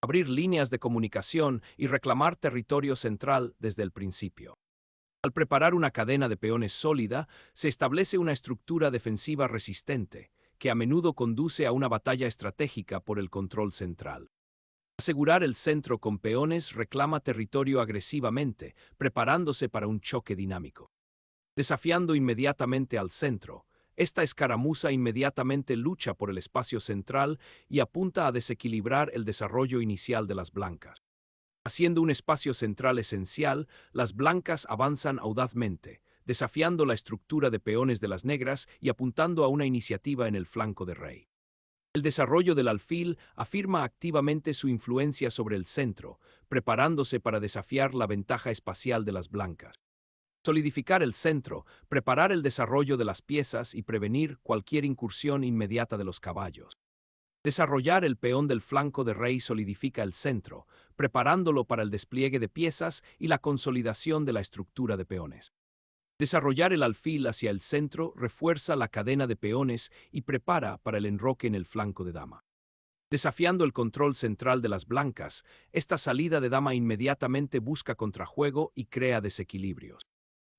abrir líneas de comunicación y reclamar territorio central desde el principio. Al preparar una cadena de peones sólida, se establece una estructura defensiva resistente, que a menudo conduce a una batalla estratégica por el control central. Asegurar el centro con peones reclama territorio agresivamente, preparándose para un choque dinámico. Desafiando inmediatamente al centro, esta escaramuza inmediatamente lucha por el espacio central y apunta a desequilibrar el desarrollo inicial de las blancas. Haciendo un espacio central esencial, las blancas avanzan audazmente, desafiando la estructura de peones de las negras y apuntando a una iniciativa en el flanco de rey. El desarrollo del alfil afirma activamente su influencia sobre el centro, preparándose para desafiar la ventaja espacial de las blancas. Solidificar el centro, preparar el desarrollo de las piezas y prevenir cualquier incursión inmediata de los caballos. Desarrollar el peón del flanco de rey solidifica el centro, preparándolo para el despliegue de piezas y la consolidación de la estructura de peones. Desarrollar el alfil hacia el centro refuerza la cadena de peones y prepara para el enroque en el flanco de dama. Desafiando el control central de las blancas, esta salida de dama inmediatamente busca contrajuego y crea desequilibrios.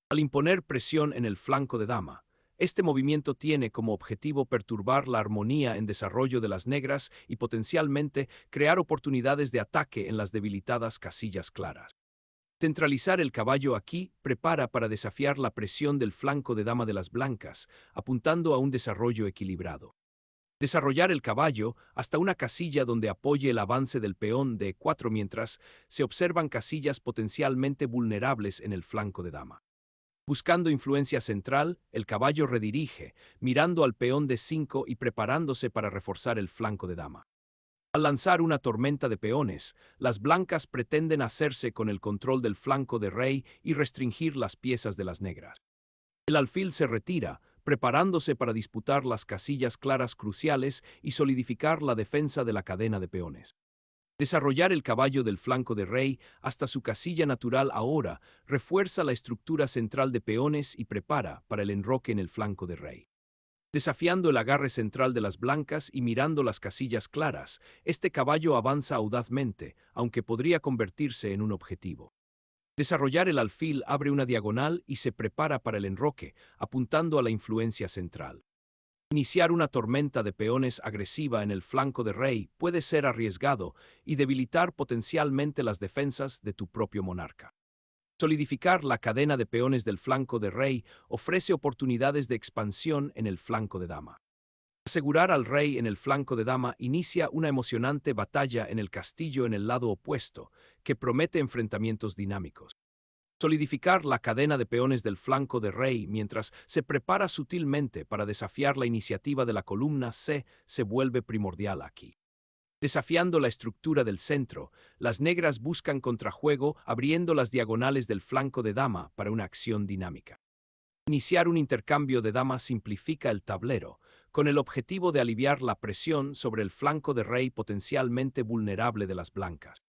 Al imponer presión en el flanco de dama, este movimiento tiene como objetivo perturbar la armonía en desarrollo de las negras y potencialmente crear oportunidades de ataque en las debilitadas casillas claras. Centralizar el caballo aquí prepara para desafiar la presión del flanco de dama de las blancas, apuntando a un desarrollo equilibrado. Desarrollar el caballo hasta una casilla donde apoye el avance del peón de E4 mientras se observan casillas potencialmente vulnerables en el flanco de dama. Buscando influencia central, el caballo redirige, mirando al peón de 5 y preparándose para reforzar el flanco de dama. Al lanzar una tormenta de peones, las blancas pretenden hacerse con el control del flanco de rey y restringir las piezas de las negras. El alfil se retira, preparándose para disputar las casillas claras cruciales y solidificar la defensa de la cadena de peones. Desarrollar el caballo del flanco de rey hasta su casilla natural ahora refuerza la estructura central de peones y prepara para el enroque en el flanco de rey. Desafiando el agarre central de las blancas y mirando las casillas claras, este caballo avanza audazmente, aunque podría convertirse en un objetivo. Desarrollar el alfil abre una diagonal y se prepara para el enroque, apuntando a la influencia central. Iniciar una tormenta de peones agresiva en el flanco de rey puede ser arriesgado y debilitar potencialmente las defensas de tu propio monarca. Solidificar la cadena de peones del flanco de rey ofrece oportunidades de expansión en el flanco de dama. Asegurar al rey en el flanco de dama inicia una emocionante batalla en el castillo en el lado opuesto, que promete enfrentamientos dinámicos. Solidificar la cadena de peones del flanco de rey mientras se prepara sutilmente para desafiar la iniciativa de la columna C se vuelve primordial aquí. Desafiando la estructura del centro, las negras buscan contrajuego abriendo las diagonales del flanco de dama para una acción dinámica. Iniciar un intercambio de damas simplifica el tablero, con el objetivo de aliviar la presión sobre el flanco de rey potencialmente vulnerable de las blancas.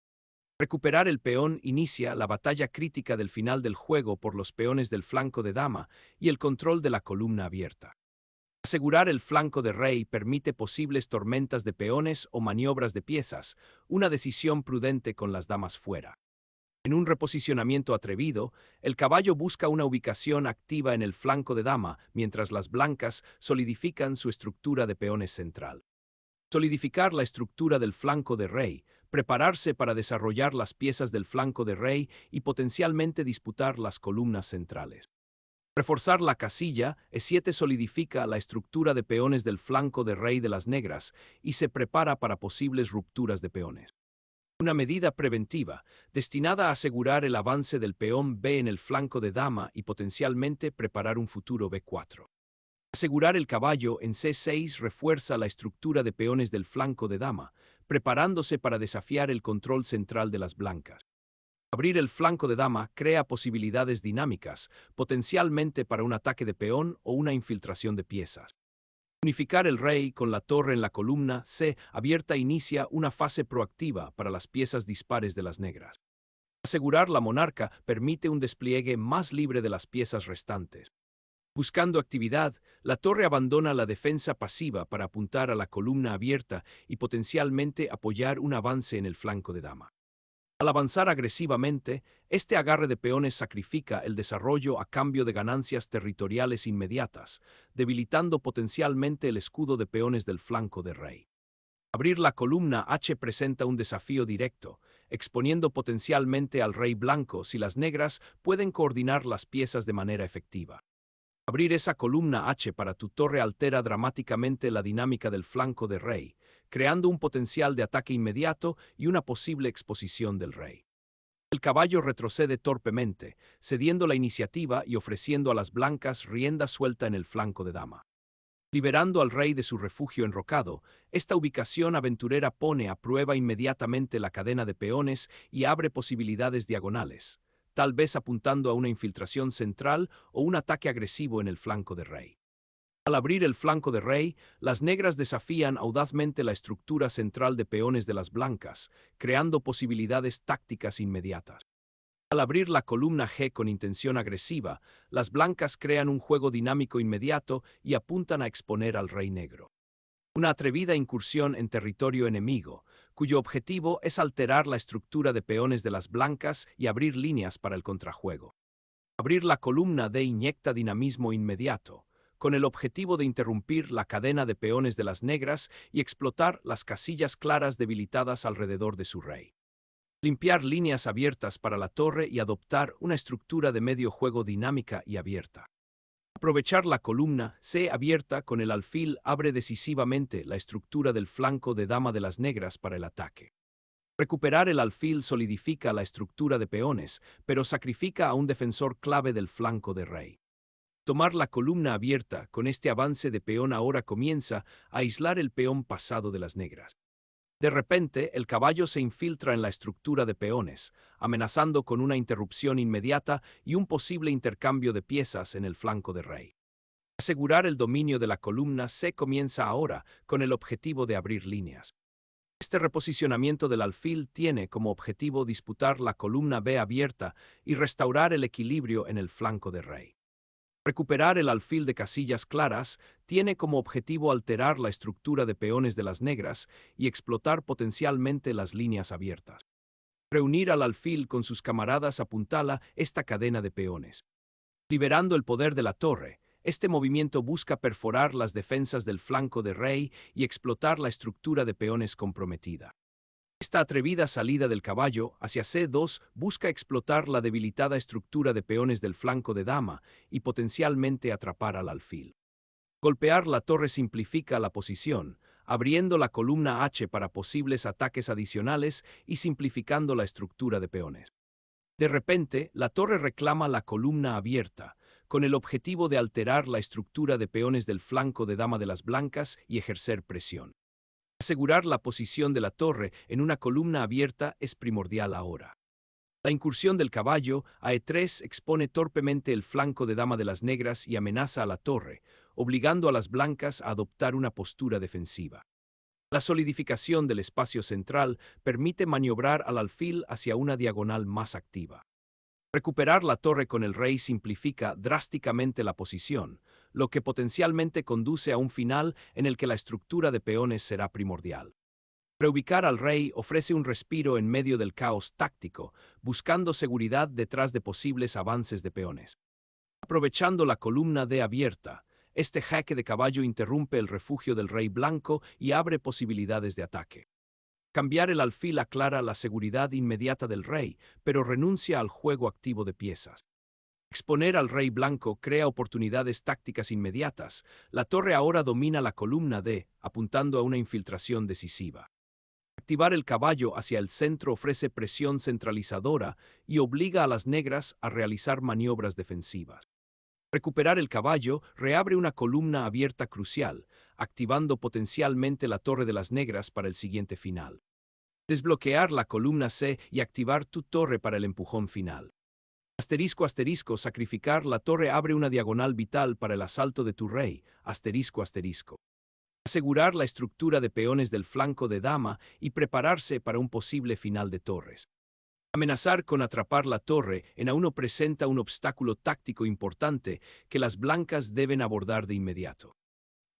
Recuperar el peón inicia la batalla crítica del final del juego por los peones del flanco de dama y el control de la columna abierta. Asegurar el flanco de rey permite posibles tormentas de peones o maniobras de piezas, una decisión prudente con las damas fuera. En un reposicionamiento atrevido, el caballo busca una ubicación activa en el flanco de dama, mientras las blancas solidifican su estructura de peones central. Solidificar la estructura del flanco de rey, prepararse para desarrollar las piezas del flanco de rey y potencialmente disputar las columnas centrales. Reforzar la casilla, E7 solidifica la estructura de peones del flanco de rey de las negras y se prepara para posibles rupturas de peones. Una medida preventiva, destinada a asegurar el avance del peón B en el flanco de dama y potencialmente preparar un futuro B4. Asegurar el caballo en C6 refuerza la estructura de peones del flanco de dama, preparándose para desafiar el control central de las blancas. Abrir el flanco de dama crea posibilidades dinámicas, potencialmente para un ataque de peón o una infiltración de piezas. Unificar el rey con la torre en la columna C abierta inicia una fase proactiva para las piezas dispares de las negras. Asegurar la monarca permite un despliegue más libre de las piezas restantes. Buscando actividad, la torre abandona la defensa pasiva para apuntar a la columna abierta y potencialmente apoyar un avance en el flanco de dama. Al avanzar agresivamente, este agarre de peones sacrifica el desarrollo a cambio de ganancias territoriales inmediatas, debilitando potencialmente el escudo de peones del flanco de rey. Abrir la columna H presenta un desafío directo, exponiendo potencialmente al rey blanco si las negras pueden coordinar las piezas de manera efectiva. Abrir esa columna H para tu torre altera dramáticamente la dinámica del flanco de rey, creando un potencial de ataque inmediato y una posible exposición del rey. El caballo retrocede torpemente, cediendo la iniciativa y ofreciendo a las blancas rienda suelta en el flanco de dama. Liberando al rey de su refugio enrocado, esta ubicación aventurera pone a prueba inmediatamente la cadena de peones y abre posibilidades diagonales, tal vez apuntando a una infiltración central o un ataque agresivo en el flanco de rey. Al abrir el flanco de rey, las negras desafían audazmente la estructura central de peones de las blancas, creando posibilidades tácticas inmediatas. Al abrir la columna G con intención agresiva, las blancas crean un juego dinámico inmediato y apuntan a exponer al rey negro. Una atrevida incursión en territorio enemigo, cuyo objetivo es alterar la estructura de peones de las blancas y abrir líneas para el contrajuego. Abrir la columna D inyecta dinamismo inmediato, con el objetivo de interrumpir la cadena de peones de las negras y explotar las casillas claras debilitadas alrededor de su rey. Limpiar líneas abiertas para la torre y adoptar una estructura de medio juego dinámica y abierta. Aprovechar la columna C abierta con el alfil abre decisivamente la estructura del flanco de dama de las negras para el ataque. Recuperar el alfil solidifica la estructura de peones, pero sacrifica a un defensor clave del flanco de rey. Tomar la columna abierta con este avance de peón ahora comienza a aislar el peón pasado de las negras. De repente, el caballo se infiltra en la estructura de peones, amenazando con una interrupción inmediata y un posible intercambio de piezas en el flanco de rey. Asegurar el dominio de la columna C comienza ahora, con el objetivo de abrir líneas. Este reposicionamiento del alfil tiene como objetivo disputar la columna B abierta y restaurar el equilibrio en el flanco de rey. Recuperar el alfil de casillas claras tiene como objetivo alterar la estructura de peones de las negras y explotar potencialmente las líneas abiertas. Reunir al alfil con sus camaradas apuntala esta cadena de peones. Liberando el poder de la torre, este movimiento busca perforar las defensas del flanco de rey y explotar la estructura de peones comprometida. Esta atrevida salida del caballo hacia C2 busca explotar la debilitada estructura de peones del flanco de dama y potencialmente atrapar al alfil. Golpear la torre simplifica la posición, abriendo la columna H para posibles ataques adicionales y simplificando la estructura de peones. De repente, la torre reclama la columna abierta, con el objetivo de alterar la estructura de peones del flanco de dama de las blancas y ejercer presión. Asegurar la posición de la torre en una columna abierta es primordial ahora. La incursión del caballo a E3 expone torpemente el flanco de dama de las negras y amenaza a la torre, obligando a las blancas a adoptar una postura defensiva. La solidificación del espacio central permite maniobrar al alfil hacia una diagonal más activa. Recuperar la torre con el rey simplifica drásticamente la posición, lo que potencialmente conduce a un final en el que la estructura de peones será primordial. Reubicar al rey ofrece un respiro en medio del caos táctico, buscando seguridad detrás de posibles avances de peones. Aprovechando la columna D abierta, este jaque de caballo interrumpe el refugio del rey blanco y abre posibilidades de ataque. Cambiar el alfil aclara la seguridad inmediata del rey, pero renuncia al juego activo de piezas. Exponer al rey blanco crea oportunidades tácticas inmediatas. La torre ahora domina la columna D, apuntando a una infiltración decisiva. Activar el caballo hacia el centro ofrece presión centralizadora y obliga a las negras a realizar maniobras defensivas. Recuperar el caballo reabre una columna abierta crucial, activando potencialmente la torre de las negras para el siguiente final. Desbloquear la columna C y activar tu torre para el empujón final. Asterisco asterisco, sacrificar la torre abre una diagonal vital para el asalto de tu rey, asterisco asterisco. Asegurar la estructura de peones del flanco de dama y prepararse para un posible final de torres. Amenazar con atrapar la torre en A1 presenta un obstáculo táctico importante que las blancas deben abordar de inmediato.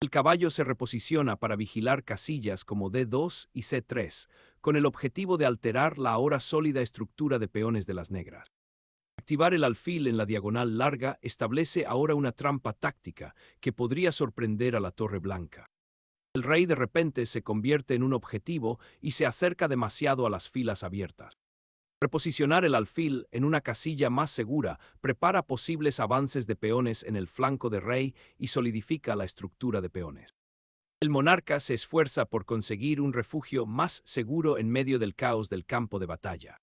El caballo se reposiciona para vigilar casillas como D2 y C3, con el objetivo de alterar la ahora sólida estructura de peones de las negras. Activar el alfil en la diagonal larga establece ahora una trampa táctica que podría sorprender a la torre blanca. El rey de repente se convierte en un objetivo y se acerca demasiado a las filas abiertas. Reposicionar el alfil en una casilla más segura prepara posibles avances de peones en el flanco de rey y solidifica la estructura de peones. El monarca se esfuerza por conseguir un refugio más seguro en medio del caos del campo de batalla.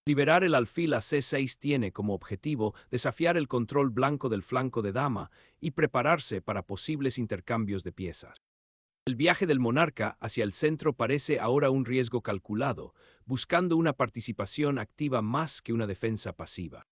Liberar el alfil a C6 tiene como objetivo desafiar el control blanco del flanco de dama y prepararse para posibles intercambios de piezas. El viaje del monarca hacia el centro parece ahora un riesgo calculado, buscando una participación activa más que una defensa pasiva.